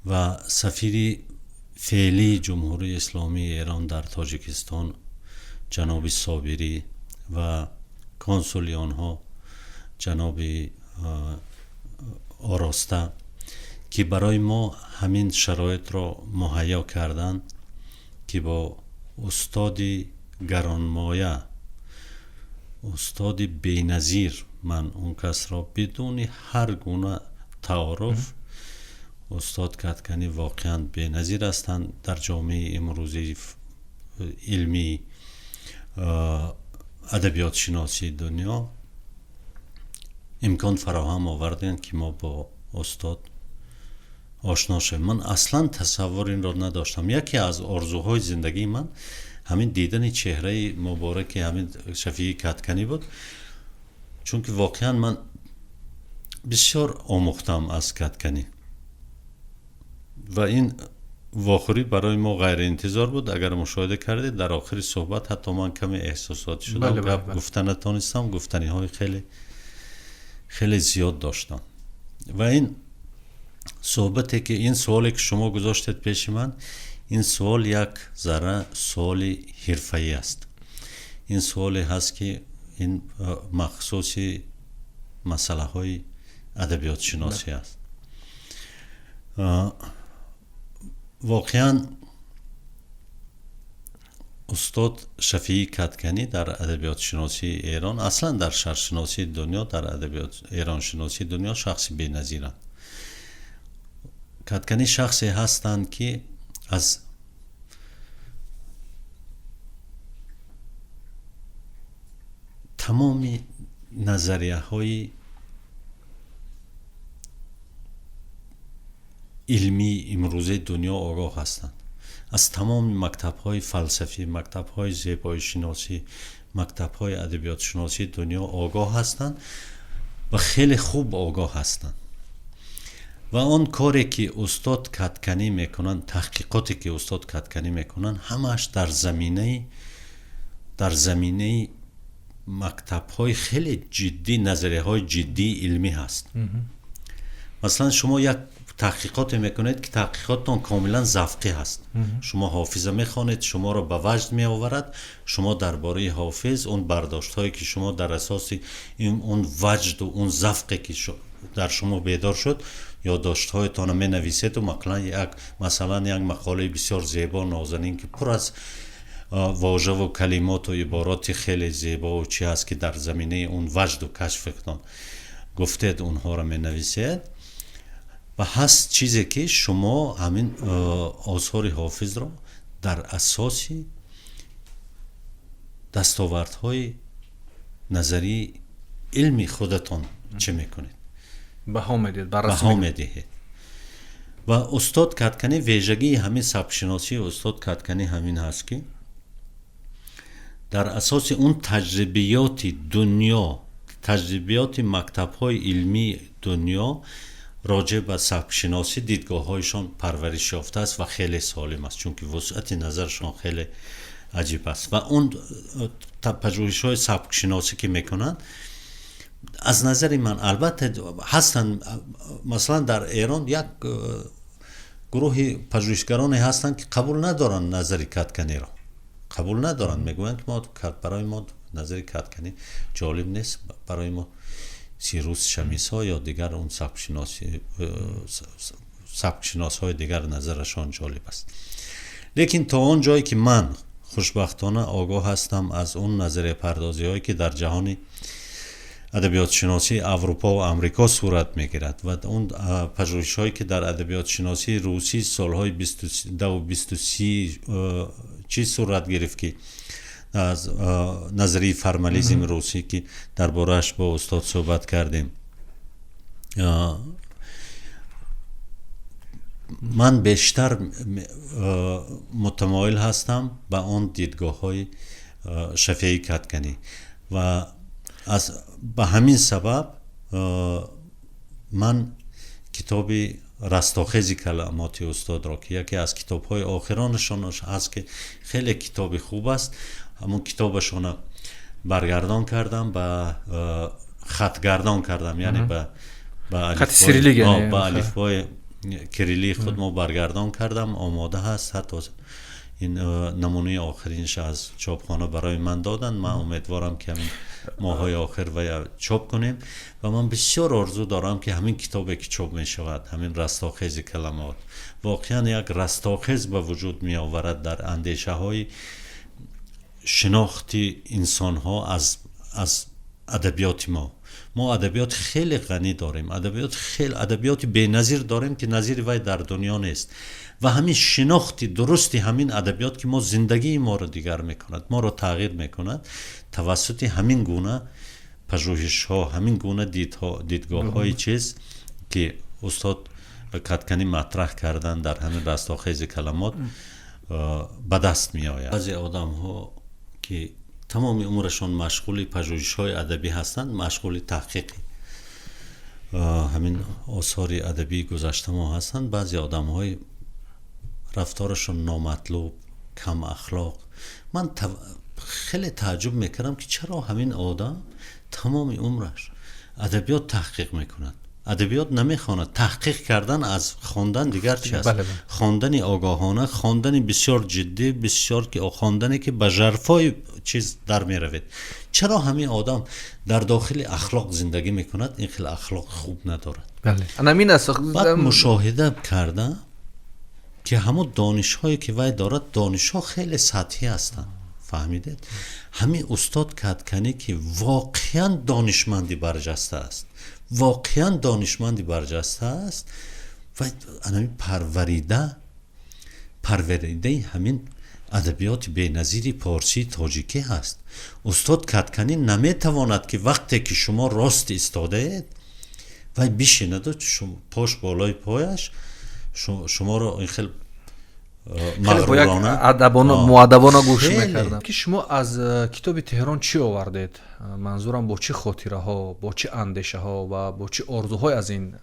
و سفیر فعلی جمهوری اسلامی ایران در تاجیکستان جناب صابری و کنسولی آنها جناب آراسته که برای ما همین شرایط را مهیا کردند که با استاد گرانمایه، استاد بی‌نظیر، من اون کس را بدون هر گونه تعارف استاد کدکنی واقعا بی‌نظیر هستند در جامعه امروزی علمی ادبیات شناسی دنیا. امکان فراهم آوردن که ما با استاد آشنا شدیم. من اصلا تصور این را نداشتم. یکی از آرزوهای زندگی من همین دیدن چهره مبارک همین شفیع کدکنی بود، چون که واقعا من بسیار آموختم از کدکنی و این واخوری برای ما غیر انتظار بود. اگر مشاهده کردید در آخر صحبت حتی من کمی احساساتی شدم، گفتن نتونستم، گفتنی های خیلی خیلی زیاد داشتم و این صحبتی که این سوالی که شما گذاشتید پیش من، این سوال یک ذره سوال حرفه‌ای است. این سوالی هست که این مخصوص مسئله های ادبیات شناسی است. واقعا استاد شفیع کدکنی در ادبیات شناسی ایران، اصلا در شرق شناسی دنیا، در ادبیات ایران شناسی دنیا شخصی بی‌نظیرند. کدکنی شخصی هستند که از تمام نظریه های علمی امروزه دنیا آگاه هستند، از تمام مکتب های فلسفی، مکتب های زیبایی شناسی، مکتب های ادبیات شناسی دنیا آگاه هستند و خیلی خوب آگاه هستند و آن کاری که استاد کدکنی میکنن، تحقیقاتی که استاد کدکنی میکنن، همش در زمینه مکتب های خیلی جدی، نظریه های جدی علمی هست. مثلا شما یک تحقیقات میکنید که تحقیقاتتان کاملا ذوقی هست. شما حافظه میخوانید، شما را به وجد می آورد، شما درباره حافظ اون برداشت هایی که شما در اساس اون وجد و اون ذوقی که در شما بیدار شد یادداشت هایتان می نویسید و مثلا یک مقاله بسیار زیبا نازنین که پر از واژه و کلمات و عبارات خیلی زیبا و چی هست که در زمینه اون وجد و کشفتان گفتید اونها را می نویسید و هست چیزی که شما همین آثار حافظ را در اساسی دستاوردهای نظری علمی خودتان چه میکنید؟ بها میدید، بها میدهید. و استاد کدکنی ویژگی همین سبکشناسی استاد کدکنی همین هست که در اساس اون تجربیات دنیا، تجربیات مکتب‌های علمی دنیا راجع به سبکشناسی دیدگاه‌هایشان پرورش یافته است و خیلی سالم است، چون که وسعت نظرشان خیلی عجیب است و اون پژوهش‌های سبکشناسی که میکنن از نظر من البته هستن، مثلا در ایران یک گروه پژوهشگرانی هستند که قبول ندارن نظر کدکنی را، قبول ندارن، میگویند که ما برای ما نظر کدکنی جالب نیست، برای ما سیروس شمیسا یا دیگر اون سبکشناس های دیگر نظرشان جالب است. لیکن تا اون جایی که من خوشبختانه آگاه هستم از اون نظریه پردازی هایی که در جهان ادبیات شناسی اروپا و امریکا صورت میگیرد و اون پژوهش هایی که در ادبیات شناسی روسی سالهای 22 و 23 چیز صورت گرفت که از نظریه فرمالیزم روسی که درباره‌اش با استاد صحبت کردیم، من بیشتر متمایل هستم به اون دیدگاه های شفیعی کدکنی و به همین سبب من کتاب رستاخیز کلمات استاد را که یکی از کتاب های آخرانشان هست که خیلی کتاب خوب است، همون کتابشان برگردان کردم به خطگردان کردم، یعنی به خط سیریلیک، یعنی به الفبای کریلی خود ما برگردان کردم، آماده هست، حتی این نمونه آخرینش از چاپخانه برای من دادن. من امیدوارم که همین ماهای آخر و چاپ کنیم و من بسیار آرزو دارم که همین کتابی که چاپ می شود، همین رستاخیز کلمات، واقعا یک رستاخیز به وجود می آورد در اندیشه های شناختی انسان ها از ادبیات ما ادبیات خیلی غنی داریم، ادبیات بی‌نظیر داریم که نظیر وی در دنیا نیست و همین شناختی درستی همین ادبیات که ما زندگی ما رو دیگر میکند، ما رو تغییر میکند توسط همین گونه پژوهش ها، همین گونه دیدگاه های چیز که استاد کدکنی مطرح کردن در همین رستاخیز کلمات به دست می آید. بعضی آدم ها که تمام عمرشون مشغول پژوهش های ادبی هستند، مشغول تحقیق همین آثار ادبی گذشته ما هستند، بعضی آدم های رفتارشون نامطلوب، کم اخلاق. من خیلی تعجب میکردم که چرا همین آدم تمام عمرش ادبیات تحقیق میکند، ادبیات نمیخواند. تحقیق کردن از خواندن دیگر چی است؟ خواندن آگاهانه، خواندن بسیار جدی، بسیار که خواندنی که به ژرفای چیز در میروید. چرا همین آدم در داخل اخلاق زندگی میکند؟ این خیلی اخلاق خوب ندارد. بله، همین است. بعد مشاهده کردم که همون دانش هایی که وی دارد، دانش ها خیلی سطحی هستند، فهمیدید؟ همین استاد کدکنی که واقعا دانشمندی برجسته است، واقعا دانشمندی برجسته است و همین پروریده همین ادبیات بی‌نظیری پارسی تاجیکی هست. استاد کدکنی نمیتواند که وقتی که شما راست ایستاده اید و بشیند و پاش بالای پایش شما رو این خیلی مغرورانه مؤدبانه گوش میکردم. که شما از کتاب تهران چی آوردید؟ منظورم با چه خاطره ها، با چه اندیشه ها و با چه آرزوهای از این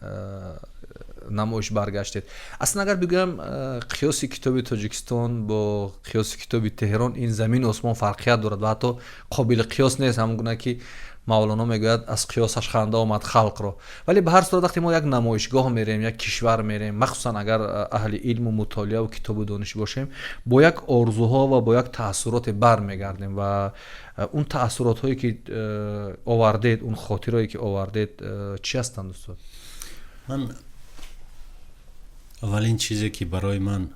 نمایش برگشتید؟ اصلا اگر بگم قیاس کتاب تاجیکستان با قیاس کتاب تهران این زمین آسمان فرقیت دارد و حتی قابل قیاس نیست، همون گونه که مولانا میگوید از قیاسش خنده آمد خلق را. ولی به هر صورت وقتی ما یک نمایشگاه میریم، یک کشور میریم، مخصوصا اگر اهل علم و مطالعه و کتاب و دانش باشیم، با یک آرزوها و با یک تأثیرات برمیگردیم و اون تأثیرات هایی که آوردید، اون خاطرهایی که آوردید چی هستند استاد؟ من اولین چیزی که برای من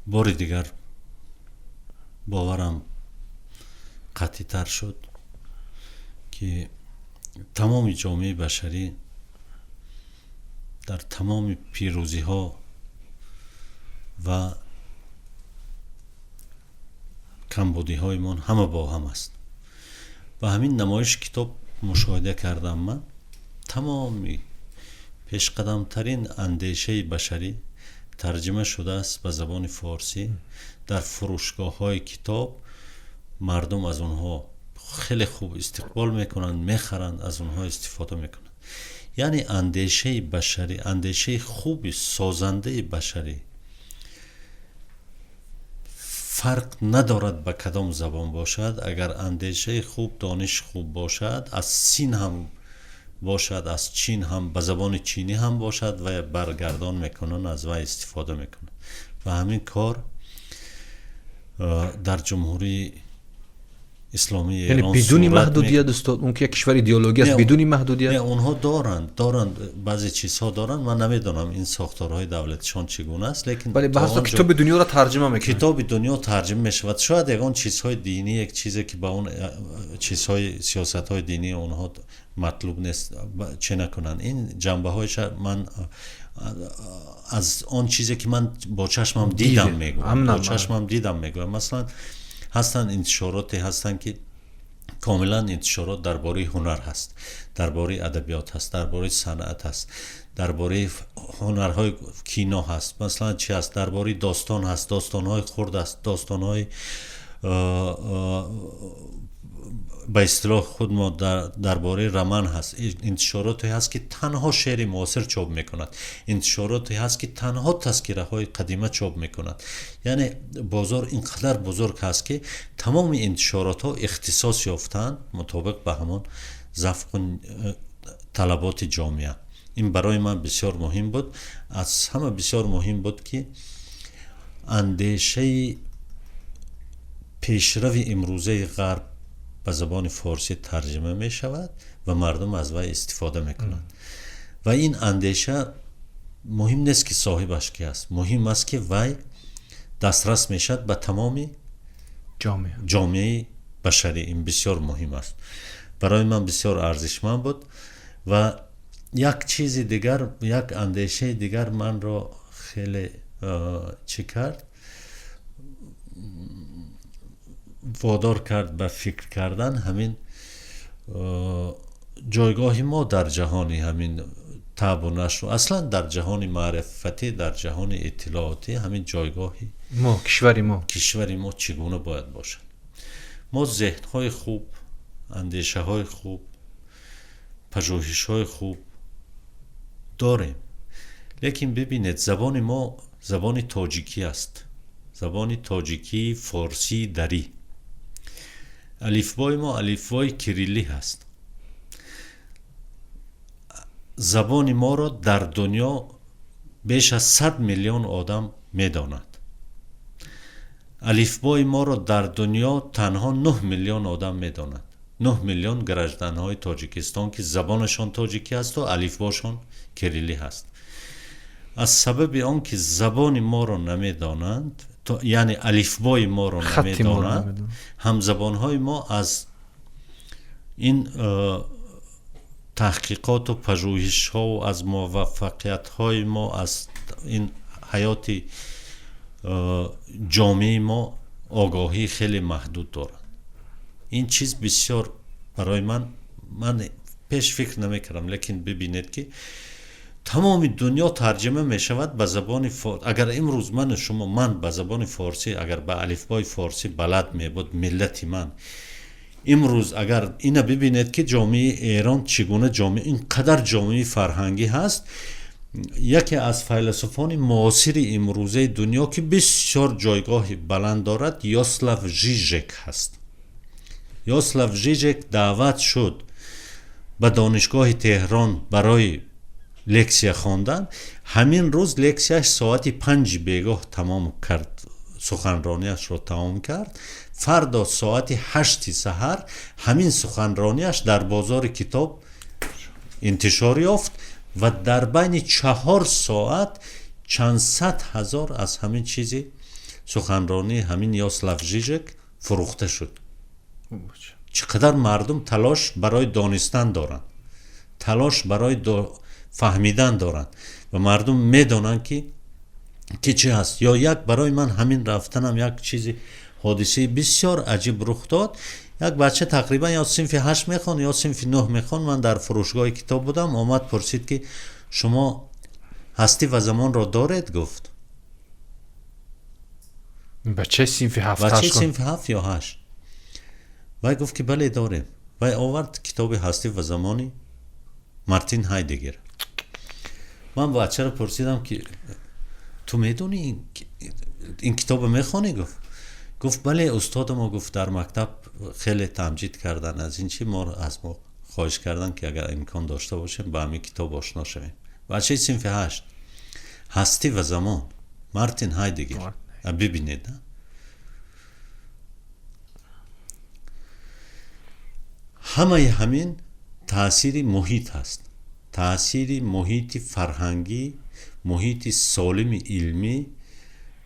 بار دیگر باورم قطعی تر شد که تمام جامعه بشری در تمام پیروزی ها و کمبودی های من همه با هم است. و همین نمایش کتاب مشاهده کردم من تمامی پیش قدم ترین اندیشه بشری ترجمه شده است به زبان فارسی. در فروشگاه های کتاب مردم از اونها خیلی خوب استقبال میکنند، میخرند، از اونها استفاده میکنند. یعنی اندیشه بشری، اندیشه خوب سازنده بشری فرق ندارد به کدام زبان باشد. اگر اندیشه خوب، دانش خوب باشد، از سین هم باشد، از چین هم، به زبان چینی هم باشد و برگردان میکنن، از وی استفاده میکنن. و همین کار در جمهوری اسلامی یعنی ایران بدون صورت محدودیت استاد، اون که کشور ایدئولوژی است بدون محدودیت. نه، اونها دارند بعضی چیزها دارند. من نمیدونم این ساختارهای دولتشان چگونه است، لیکن ولی به هر کتاب دنیا را ترجمه میکنه. کتاب دنیا ترجمه میشود. شاید یگان چیزهای دینی، یک چیزی که با اون چیزهای سیاستهای دینی اونها مطلوب نیست چه نکنن. این جنبه هایش من از آن چیزی که من با چشمم دیدم میگم، با چشمم دیدم میگم. مثلا هستن انتشاراتی هستن که کاملا انتشارات درباره هنر هست، درباره ادبیات هست، درباره صنعت هست، درباره هنرهای کینا هست، مثلا چی هست، درباره داستان هست، داستانهای خرد است، داستانهای به اصطلاح خود ما درباره رمن هست. انتشاراتی هست که تنها شعر معاصر چاپ میکند، انتشاراتی هست که تنها تذکره های قدیمه چاپ میکند. یعنی بازار اینقدر بزرگ هست که تمام انتشارات ها اختصاص یافتند مطابق به همان ذوق طلبات جامعه. این برای من بسیار مهم بود. از همه بسیار مهم بود که اندیشه پیشرو امروزه غرب به زبان فارسی ترجمه می شود و مردم از وی استفاده می کنند. و این اندیشه مهم نیست که صاحبش کی است، مهم است که وی دسترس می شود به تمام جامعه بشری. این بسیار مهم است. برای من بسیار ارزشمند بود. و یک چیز دیگر، یک اندیشه دیگر من را خیلی چی کرد، وادار کرد به فکر کردن. همین جایگاه ما در جهانی، همین طب و نشر، اصلا در جهان معرفتی، در جهان اطلاعاتی، همین جایگاهی ما کشوری ما چگونه باید باشد. ما ذهن‌های خوب، اندیشه‌های خوب، پژوهش‌های خوب داریم، لیکن ببینید زبان ما زبان تاجیکی است، زبان تاجیکی، فارسی، دری. الفبای ما الفبای کریلی هست. زبان ما را در دنیا بیش از 100 میلیون آدم میداند. الفبای ما را در دنیا تنها 9 میلیون آدم میداند. 9 میلیون گرجدن‌های تاجیکستان که زبانشان تاجیکی است و الفباشان کریلی هست. از سبب آن که زبان ما را نمیدانند، یعنی الفبای ما را نمیدانند، هم زبانهای ما از این تحقیقات و پژوهش ها و از موفقیت های ما، از این حیات جامعه ما آگاهی خیلی محدود دارند. این چیز بسیار برای من پیش فکر نمی کردم، لیکن ببینید که تمام دنیا ترجمه می شود به زبان فارسی. اگر امروز من به زبان فارسی، اگر به الفبای فارسی بلد می بود ملت من، امروز اگر اینا ببینید که جامعه ایران چگونه جامعه اینقدر جامعه فرهنگی هست. یکی از فیلسوفان معاصر امروزه دنیا که بسیار جایگاه بلند دارد یاسلاو ژیژک هست. یاسلاو ژیژک دعوت شد به دانشگاه تهران برای لکسیه خواندن. همین روز لکسیهش ساعت 5 بیگاه تمام کرد، سخنرانیش را تمام کرد. فردا ساعت 8 سحر همین سخنرانیش در بازار کتاب انتشار یافت و در بین 4 ساعت چند صد هزار از همین چیزی سخنرانی همین یاسلاو ژیژک فروخته شد. چقدر مردم تلاش برای دانستن دارن، تلاش برای فهمیدن دارن و مردم میدونن که چی هست. یا یک برای من همین رفتنم یک چیزی حادثه بسیار عجیب رخ داد. یک بچه تقریبا یا صنف 8 میخوان یا صنف 9 میخوان، من در فروشگاه کتاب بودم، آمد پرسید که شما هستی و زمان را دارید؟ گفت بچه صنف 7 بچه صنف 7 یا 8. و گفت که بله داریم. و آورد کتاب هستی و زمانی مارتین هایدگر. من بچه را پرسیدم که تو میدونی این کتاب میخوانی؟ گفت بله استاد ما گفت در مکتب خیلی تمجید کردن از این چی، ما از ما خواهش کردن که اگر امکان داشته باشیم با همین کتاب آشنا شویم. بچه صنف 8 هستی و زمان مارتین هایدگر. ببینید همه همین تأثیر محیط هست، تأثیر محیط فرهنگی، محیط سالم علمی،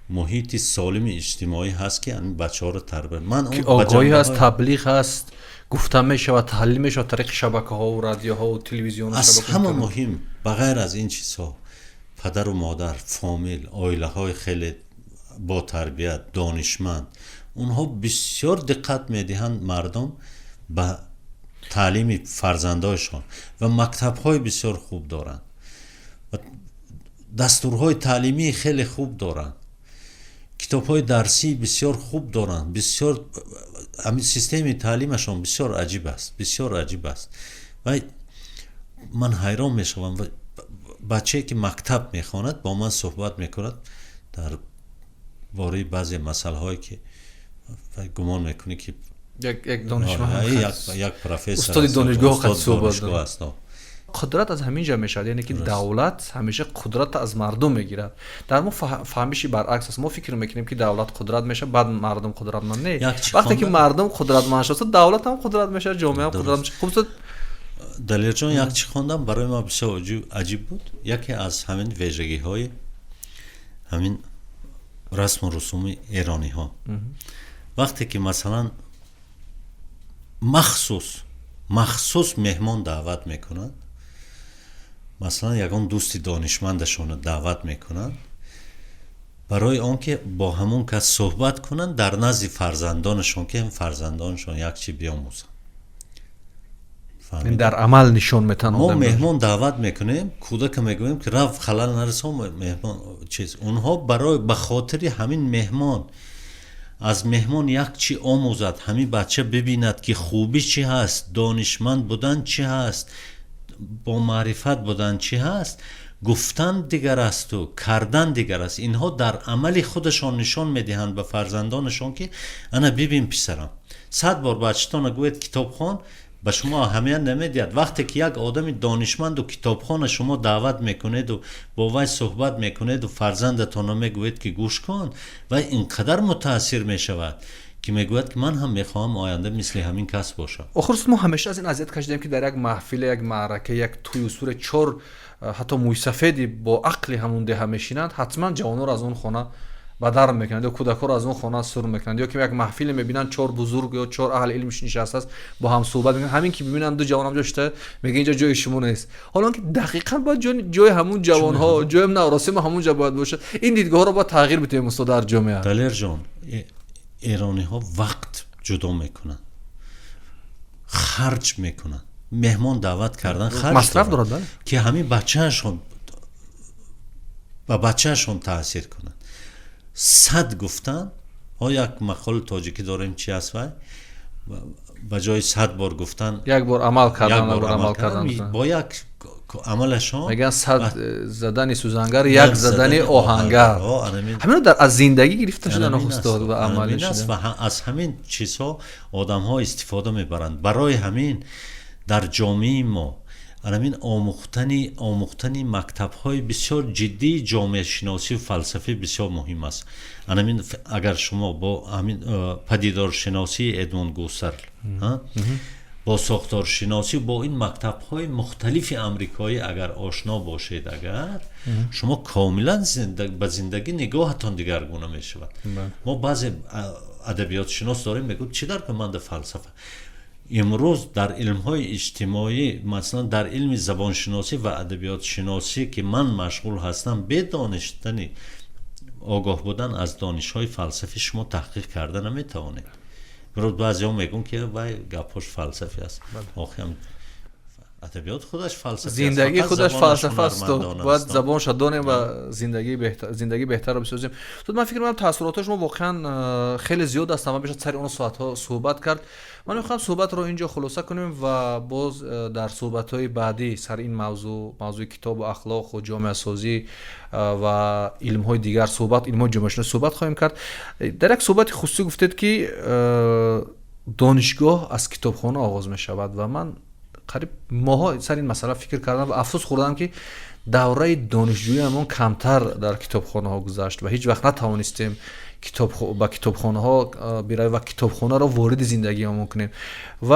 محیط سالم اجتماعی هست که این بچه ها رو تربیت. من اون آگاهی هست، تبلیغ هست، گفته میشه و تحلیل میشه از طریق شبکه ها و رادیو ها و تلویزیون. از همه مهم بغیر از این چیزها پدر و مادر، فامیل، عائله های خیلی با تربیت، دانشمند، اونها بسیار دقت میدهند مردم به تعلیم فرزندایشان و مکتب های بسیار خوب دارند و دستورهای تعلیمی خیلی خوب دارند، کتاب های درسی بسیار خوب دارند، بسیار همین سیستم تعلیمشان بسیار عجیب است، بسیار عجیب است. و من حیران میشم بچه که مکتب میخواند با من صحبت میکند در باره بعضی مسائل هایی که گمان میکنی که یک دانشمند یک پروفسور استاد دانشگاه صحبت است. قدرت از همینجا میشه، یعنی که دولت همیشه قدرت از مردم میگیرد. در ما فهمیشی برعکس است. ما فکر میکنیم که دولت قدرت میشه بعد مردم قدرتمند نه. وقتی که مردم قدرتمند شد دولت هم قدرت میشه، جامعه هم قدرت میشه. خوب دلیر جان یک چی خوندم برای ما بسیار عجیب بود. یکی از همین ویژگی های همین رسم و رسوم ایرانی ها وقتی که مثلا مخصوص مهمان دعوت میکنند، مثلا یگان دوستی دانشمندشون دعوت میکنند برای آنکه با همون کس صحبت کنند در نزد فرزندانشون که هم فرزندانشون یک چی بیاموزن. در عمل نشون میتن. ما مهمان دعوت میکنیم، کودک میگویم که رفت خلل نرسون مهمان چیز، اونها برای به خاطر همین مهمان از مهمان یک چی آموزد، همین بچه ببیند که خوبی چی هست، دانشمند بودن چی هست، با معرفت بودن چی هست، گفتن دیگر است و کردن دیگر است. اینها در عمل خودشان نشان میدهند به فرزندانشان که انا ببین پسرم 100 بار بچه‌تان گوید کتابخوان به شما اهمیت نمیدید. وقتی که یک آدم دانشمند و کتابخوان شما دعوت میکنید و با وی صحبت میکنید و فرزندتان میگوید که گوش کن و اینقدر متاثر میشود که میگوید که من هم میخوام آینده مثل همین کس باشم. آخرش ما همیشه از این اذیت کشیدیم که در یک محفل، یک معرکه، یک توی سور چور حتی موی سفیدی با عقل همون ده میشینند، حتما جوانور از اون خانه و در میکنند یا کودکان از اون خانه سر میکنند، یا که یک محفل میبینن چهار بزرگ یا چهار اهل علمش نشسته است با هم صحبت میکنن، همین که ببینن دو جوان هم جاشته میگه اینجا جای شما نیست، حالا که دقیقاً باید جای همون جوان ها، جای مراسم همونجا باید باشه. این دیدگاه رو با تغییر بدیم استاد در جامعه. دلیر جان، ایرانی ها وقت جدا میکنن، خرج میکنن، مهمان دعوت کردن خرج مصرف دارن که همین بچه‌شون و بچه‌شون تاثیر کنن. 100 گفتن ها، یک مقال تاجیکی داریم چی است وای با جای 100 بار گفتن یک بار عمل کردن با یک عملشون میگن 100 زدن سوزنگر یک زدن آهنگر. همین در از زندگی گرفته شدن استاد و عملی شده و از همین چیزها آدم ها استفاده میبرند. برای همین در جامعه ما همین آموختنی مکتب های بسیار جدی جامعه شناسی و فلسفه بسیار مهم است. همین اگر شما با همین پدیدار شناسی ادموند گوسرل با ساختارشناسی با این مکتب‌های مختلف آمریکایی اگر آشنا باشید، اگر شما کاملا به زندگی نگاهتان دیگرگونه میشود. ما بعضی ادبیات شناس داریم میگوید چی در کمند فلسفه. امروز در علم‌های اجتماعی، مثلا در علم زبانشناسی و ادبیات شناسی که من مشغول هستم، به دانستن آگاه بودن از دانش‌های فلسفی شما تحقیق کرده نمیتوانید. برای بعضی ها میگن که وای گپاش فلسفی است. آخه ادبیات خودش فلسفه است، زندگی خودش فلسفه است. باید زبانش دانیم و زندگی بهتر رو بسازیم. تو من فکر می‌کنم تاثیرات شما واقعا خیلی زیاد است. ما بشه سر اون ساعت‌ها صحبت کرد. من می‌خوام صحبت رو اینجا خلاصه کنیم و باز در صحبت‌های بعدی سر این موضوع کتاب و اخلاق و جامعه سازی و علم‌های دیگر علم‌های جامعه شناسی صحبت خواهیم کرد. در یک صحبت خصوصی گفتید که دانشگاه از کتابخانه آغاز می‌شود و من قریب ماها سر این مسئله فکر کردم و افسوس خوردم که دوره دانشجوییمون کمتر در کتابخانه ها گذشت و هیچ وقت نتوانستیم با کتابخانه ها برای و کتابخانه را وارد زندگی همون کنیم و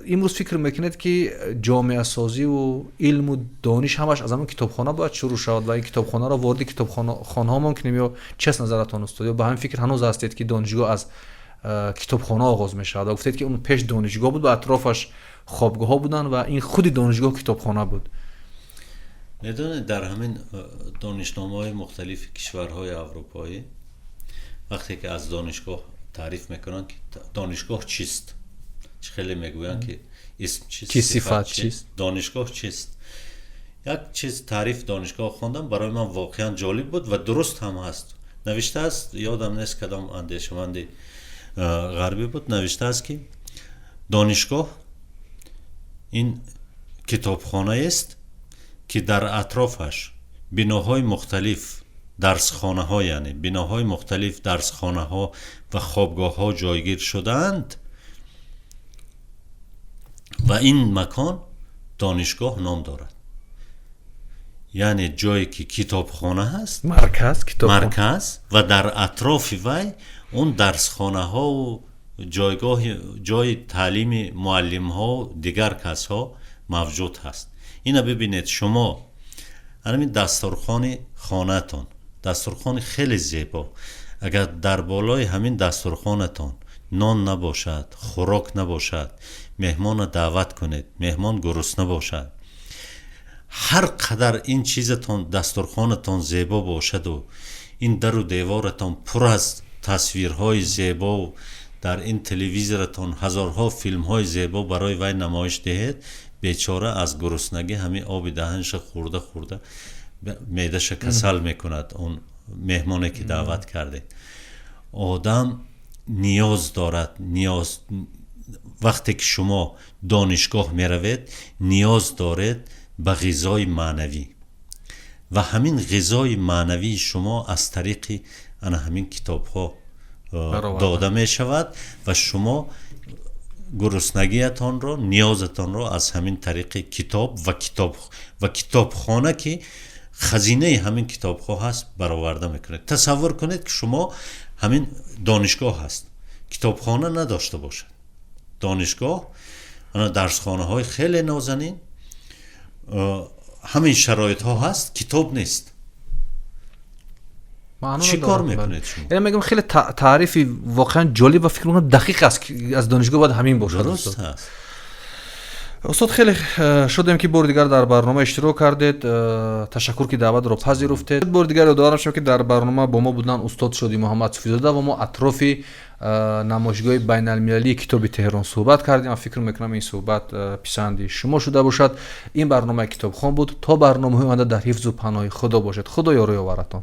امروز فکر میکنید که جامعه سازی و علم و دانش همش از همون کتابخانه باید شروع شود و این کتابخانه را وارد کتابخانه ها ممکنیم یا چه نظرتون است؟ یا به همین فکر هنوز هستید که دانشگاه از کتابخانه آغاز می شود؟ گفتید که اون پیش دانشگاه بود و اطرافش خوابگاه ها بودن و این خود دانشگاه کتابخانه بود. میدونید در همین دانشنامه‌های مختلف کشورهای اروپایی وقتی که از دانشگاه تعریف میکنن که دانشگاه چیست، خیلی میگوین که اسم چیست، چی صفت چیست، دانشگاه چیست. یک چیز تعریف دانشگاه خوندم، برای من واقعا جالب بود و درست هم هست. نوشته است، یادم نیست کدام اندیشمند غربی بود، نوشته است که دانشگاه این کتابخانه است که در اطرافش بناهای مختلف درسخانه ها، یعنی بناهای مختلف درسخانه ها و خوابگاه ها جایگیر شدند و این مکان دانشگاه نام دارد. یعنی جایی که کتابخانه هست، مرکز و در اطراف وی اون درسخانه ها و جای تعلیم معلم ها و دیگر کس ها موجود هست. اینا ببینید شما، همین دسترخوان خانه‌تان، دسترخوان خیلی زیبا، اگر در بالای همین دسترخوانتان نان نباشد، خوراک نباشد، مهمان دعوت کنید، مهمان گرسنه باشد، هر قدر این چیزتان دسترخوانتان زیبا باشد و این در و دیوارتان پر از تصویرهای زیبا و در این تلویزیونتان هزارها فیلم‌های زیبا برای وی نمایش دهید، بیچاره از گرسنگی همین آب دهنش خورده معده‌اش کسل میکند. اون مهمانی که دعوت کرده، آدم نیاز دارد، وقتی که شما دانشگاه میروید نیاز دارید به غذای معنوی و همین غذای معنوی شما از طریق همین کتاب ها داده می شود و شما گرسنگیتان را، نیازتان را از همین طریق کتاب و کتابخانه که خزینه همین کتاب ها هست برآورده میکنید. تصور کنید که شما همین دانشگاه هست، کتابخانه نداشته باشد. دانشگاه درسخانه های خیلی نازنین، همین شرایط ها هست، کتاب نیست. چی کار میکنید شما؟ یعنی میگم خیلی تعریفی واقعا جالب و فکر میکنم دقیق است که از دانشگاه باید همین باشه. درست هست. استاد خیلی شدیم که بار دیگر در برنامه اشتراک کردید. تشکر که دعوت رو پذیرفتید. بار دیگر یادآور شدم که در برنامه با ما بودن استاد شادی محمد صفی‌زاده و ما اطراف نمایشگاه بین المللی کتاب تهران صحبت کردیم. فکر میکنم این صحبت پسند شما شده باشد. این برنامه کتابخوان بود. تا برنامه آینده در حفظ و پناه خدا باشد. خدا یار و یاورتان.